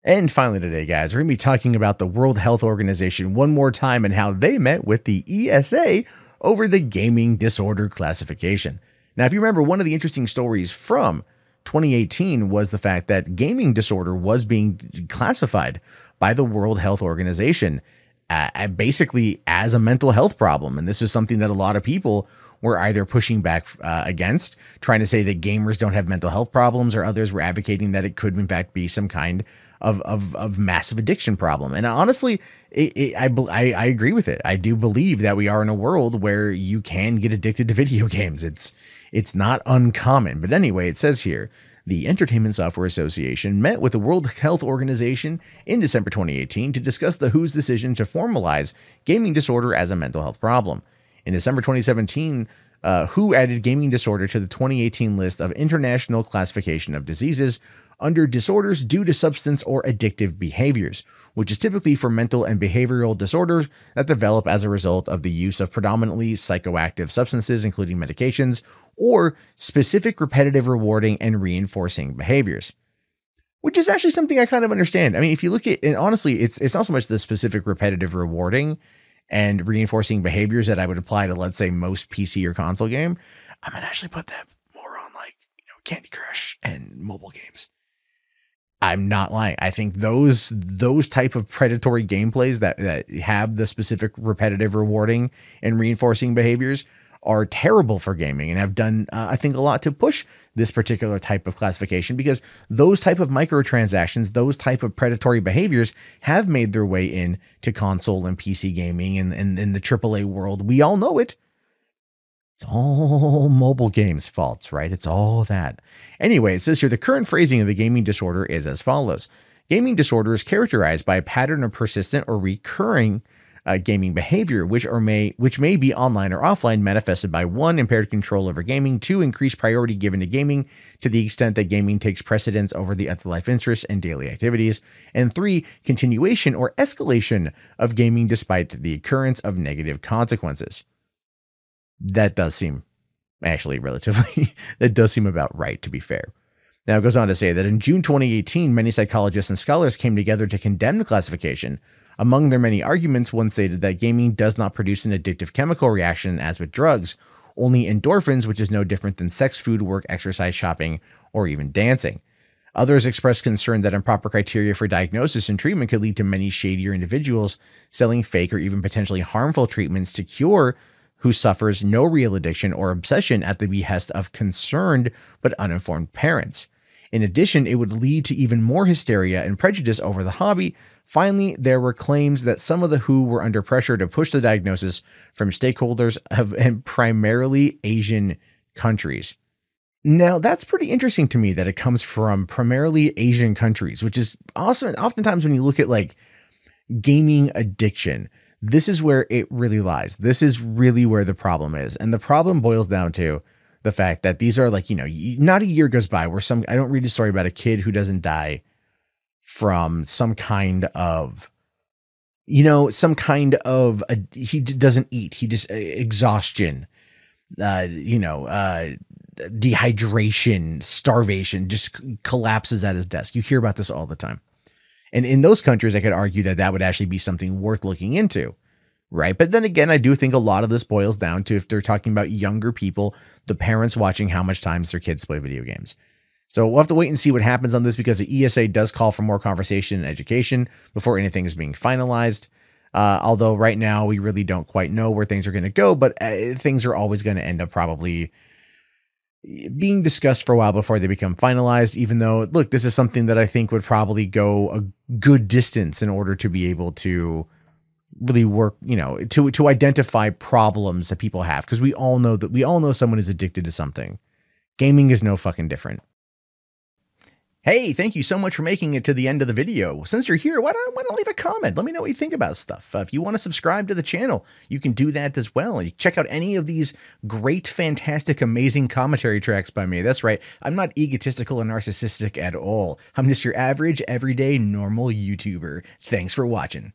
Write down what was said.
And finally today, guys, we're going to be talking about the World Health Organization one more time and how they met with the ESA over the gaming disorder classification. Now, if you remember, one of the interesting stories from 2018 was the fact that gaming disorder was being classified by the World Health Organization basically as a mental health problem. And this is something that a lot of people were either pushing back against, trying to say that gamers don't have mental health problems, or others were advocating that it could in fact be some kind of massive addiction problem. And honestly, I agree with it. I do believe that we are in a world where you can get addicted to video games. It's not uncommon. But anyway, it says here, the Entertainment Software Association met with the World Health Organization in December 2018 to discuss the WHO's decision to formalize gaming disorder as a mental health problem. In December 2017, WHO added gaming disorder to the 2018 list of International Classification of Diseases under disorders due to substance or addictive behaviors, which is typically for mental and behavioral disorders that develop as a result of the use of predominantly psychoactive substances, including medications, or specific repetitive rewarding and reinforcing behaviors. Which is actually something I kind of understand. I mean, if you look at, and honestly, it's not so much the specific repetitive rewarding and reinforcing behaviors that I would apply to, let's say, most PC or console game. I'm gonna actually put that more on Candy Crush and mobile games. I'm not lying. I think those type of predatory gameplays that have the specific repetitive rewarding and reinforcing behaviors are terrible for gaming and have done, I think, a lot to push this particular type of classification, because those type of microtransactions, those type of predatory behaviors have made their way in to console and PC gaming and in the AAA world. We all know it. It's all mobile games' faults, right? It's all that. Anyway, it says here, the current phrasing of the gaming disorder is as follows. Gaming disorder is characterized by a pattern of persistent or recurring gaming behavior, which may be online or offline, manifested by 1, impaired control over gaming, 2, increased priority given to gaming to the extent that gaming takes precedence over the other life interests and daily activities, and 3, continuation or escalation of gaming despite the occurrence of negative consequences. That does seem actually relatively, that does seem about right, to be fair. Now, it goes on to say that in June 2018, many psychologists and scholars came together to condemn the classification. Among their many arguments, one stated that gaming does not produce an addictive chemical reaction as with drugs, only endorphins, which is no different than sex, food, work, exercise, shopping, or even dancing. Others expressed concern that improper criteria for diagnosis and treatment could lead to many shadier individuals selling fake or even potentially harmful treatments to cure who suffers no real addiction or obsession at the behest of concerned but uninformed parents. In addition, it would lead to even more hysteria and prejudice over the hobby. Finally, there were claims that some of the WHO were under pressure to push the diagnosis from stakeholders in primarily Asian countries. Now, that's pretty interesting to me that it comes from primarily Asian countries, which is awesome. Oftentimes when you look at gaming addiction, this is where it really lies. This is really where the problem is. And the problem boils down to the fact that these are not a year goes by where I don't read a story about a kid who doesn't die from some kind of, he doesn't eat. He just exhaustion, dehydration, starvation, just collapses at his desk. You hear about this all the time. And in those countries, I could argue that would actually be something worth looking into, right? But then again, I do think a lot of this boils down to, if they're talking about younger people, the parents watching how much time their kids play video games. So we'll have to wait and see what happens on this, because the ESA does call for more conversation and education before anything is being finalized. Although right now we really don't quite know where things are going to go, but things are always going to end up probably being discussed for a while before they become finalized, even though, look, this is something that I think would probably go a good distance in order to be able to really work, to identify problems that people have. Because we all know someone is addicted to something. Gaming is no fucking different. Hey, thank you so much for making it to the end of the video. Since you're here, why don't leave a comment? Let me know what you think about stuff. If you want to subscribe to the channel, you can do that as well. And you check out any of these great, fantastic, amazing commentary tracks by me. That's right. I'm not egotistical or narcissistic at all. I'm just your average, everyday, normal YouTuber. Thanks for watching.